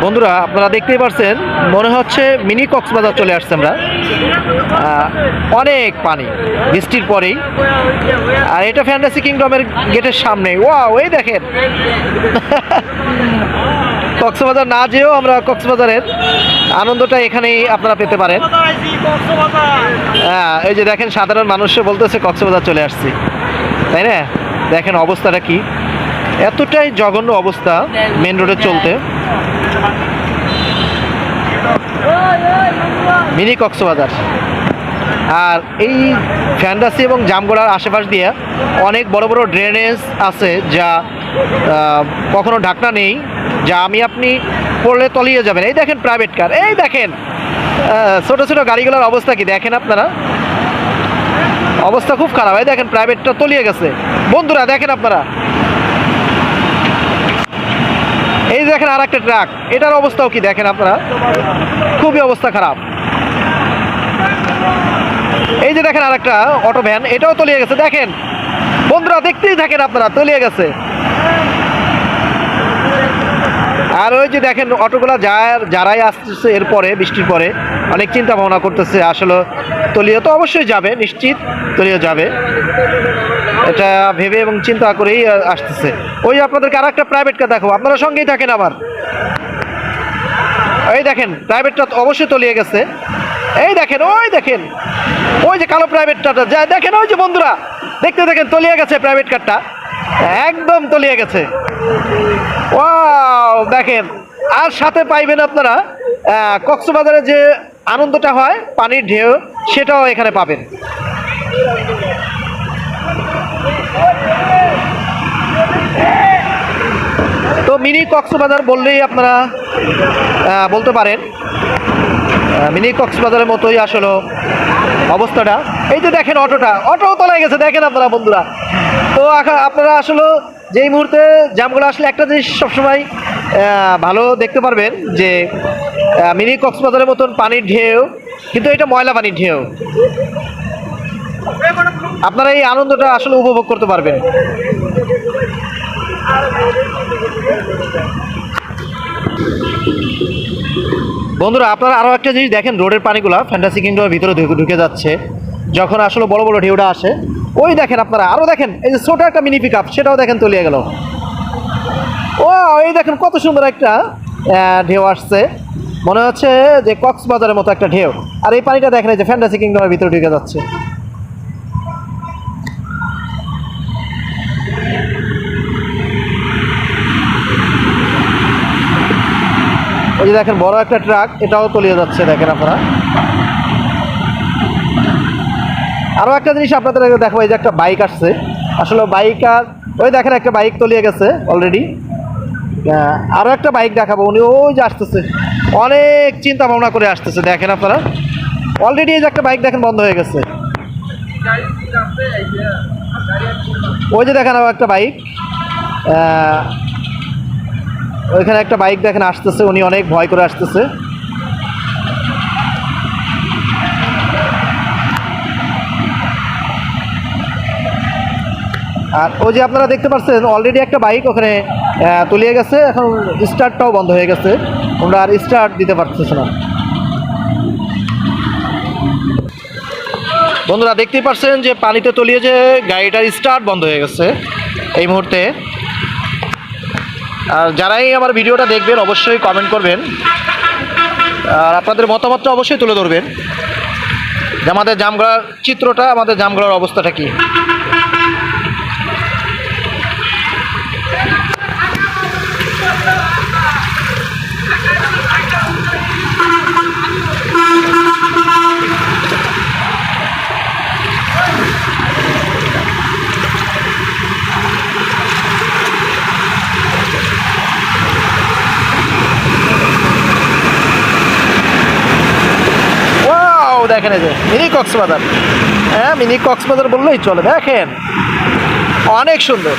বন্ধুরা আপনারা দেখতেই পাচ্ছেন মনে হচ্ছে মিনি কক্সবাজার চলে আসছে আমরা। অনেক পানি বৃষ্টির পরেই, আর এটা ফ্যান্টাসি কিংডমের গেটের সামনে। ওয়াও, এই দেখেন কক্সবাজার না যেও আমরা কক্সবাজারের আনন্দটা এখানেই আপনারা পেতে পারেন। হ্যাঁ, এই যে দেখেন সাধারণ মানুষে বলতেছে কক্সবাজার চলে আসছি, তাই না? দেখেন অবস্থাটা কি, এতটাই জঘন্য অবস্থা মেন রোডে চলতে। মিনি কক্সবাজার। আর এই ফ্যান্টাসি এবং জামগড়ার আশেপাশ দিয়ে অনেক বড় বড় ড্রেনেজ আছে, যা কখনো ঢাকনা নেই, যা আপনি পড়লে তলিয়ে যাবেন। এই দেখেন প্রাইভেট কার, এই দেখেন ছোট ছোট গাড়িগুলোর অবস্থা কি দেখেন আপনারা, অবস্থা খুব খারাপ। এই দেখেন প্রাইভেটটা তলিয়ে গেছে। বন্ধুরা দেখেন আপনারা, এই দেখেন আর একটা ট্রাক, এটার অবস্থাও কি দেখেন আপনারা, খুবই অবস্থা খারাপ। এই যে দেখেন আর একটা অটো ভ্যান, এটাও তলিয়ে গেছে। দেখেন বন্ধুরা, দেখতেই থাকেন আপনারা, তলিয়ে গেছে। আর ওই যে দেখেন অটোগুলা যারাই আসতেছে এরপরে বৃষ্টির পরে অনেক চিন্তা ভাবনা করতেছে, আসলে তলিয়ে তো অবশ্যই যাবে, নিশ্চিত তলিয়ে যাবে, এটা ভেবে এবং চিন্তা করেই আসতেছে। ওই আপনাদেরকে আর একটা প্রাইভেট কার দেখো, আপনারা সঙ্গেই থাকেন আমার। এই দেখেন প্রাইভেটটা অবশ্যই তলিয়ে গেছে। এই দেখেন, ওই দেখেন ওই যে কালো প্রাইভেটটা যা দেখেন, ওই যে বন্ধুরা দেখতে দেখেন তলিয়ে গেছে প্রাইভেট কারটা, একদম তলিয়ে গেছে। ওয়াও দেখেন, আর সাথে পাইবেন আপনারা কক্সবাজারে যে আনন্দটা হয় পানির ঢেউ, সেটাও এখানে পাবেন। তো মিনি কক্সবাজার বললেই আপনারা বলতে পারেন, মিনি কক্সবাজারের মতোই আসলে অবস্থাটা। এই যে দেখেন অটোও তলায় গেছে, দেখেন আপনারা বন্ধুরা। তো আপনারা আসলে যেই মুহূর্তে জামগুলো আসলে একটা জিনিস সবসময় ভালো দেখতে পারবেন, যে মিনি কক্সবাজারের মতন পানির ঢেউ, কিন্তু এটা ময়লা পানির ঢেউ। আপনারা এই আনন্দটা আসলে উপভোগ করতে পারবেন। বন্ধুরা আপনারা আরও একটা জিনিস দেখেন, রোডের পানিগুলো ফ্যান্টাসি কিংডমের ভিতরে ঢুকে যাচ্ছে যখন আসলে বড় বড় ঢেউটা আসে। ওই দেখেন আপনারা, আরও দেখেন এই যে ছোটো একটা মিনি পিক আপ, সেটাও দেখেন তলিয়ে গেল। ও এই দেখেন কত সুন্দর একটা ঢেউ আসছে, মনে হচ্ছে যে কক্সবাজারের মতো একটা ঢেউ। আর এই পানিটা দেখেন এই যে ফ্যান্টাসি কিংডমের ভিতরে ঢুকে যাচ্ছে। ওই যে দেখেন বড় একটা ট্রাক, এটাও তলিয়ে যাচ্ছে, দেখেন আপনারা। আরও একটা জিনিস আপনাদের দেখো, এই যে একটা বাইক আসছে, আসলে বাইক, আর ওই দেখেন একটা বাইক তলিয়ে গেছে অলরেডি। আরও একটা বাইক দেখাবো, উনি ওই যে আসতেছে, অনেক চিন্তা ভাবনা করে আসতেছে, দেখেন আপনারা। অলরেডি এই যে একটা বাইক দেখেন বন্ধ হয়ে গেছে। ওই যে দেখেন আরও একটা বাইক, ওইখানে একটা বাইক দেখেন আসতেছে, উনি অনেক ভয় করে আসতেছে। আর ওই যে আপনারা দেখতে পাচ্ছেন অলরেডি একটা বাইক ওখানে তলিয়ে গেছে, এখন স্টার্টটাও বন্ধ হয়ে গেছে, আমরা আর স্টার্ট দিতে পারতেছি না। বন্ধুরা দেখতেই পাচ্ছেন যে পানিতে তলিয়ে যে গাড়িটার স্টার্ট বন্ধ হয়ে গেছে এই মুহূর্তে। আর যারাই আমার ভিডিওটা দেখবেন অবশ্যই কমেন্ট করবেন, আর আপনাদের মতামতটা অবশ্যই তুলে ধরবেন যে আমাদের জামগড়ার চিত্রটা, আমাদের জামগড়ার অবস্থাটা কি। দেখেন এই যে মিনি কক্সবাজার, হ্যাঁ মিনি কক্সবাজার বললেই চলে। দেখেন অনেক সুন্দর।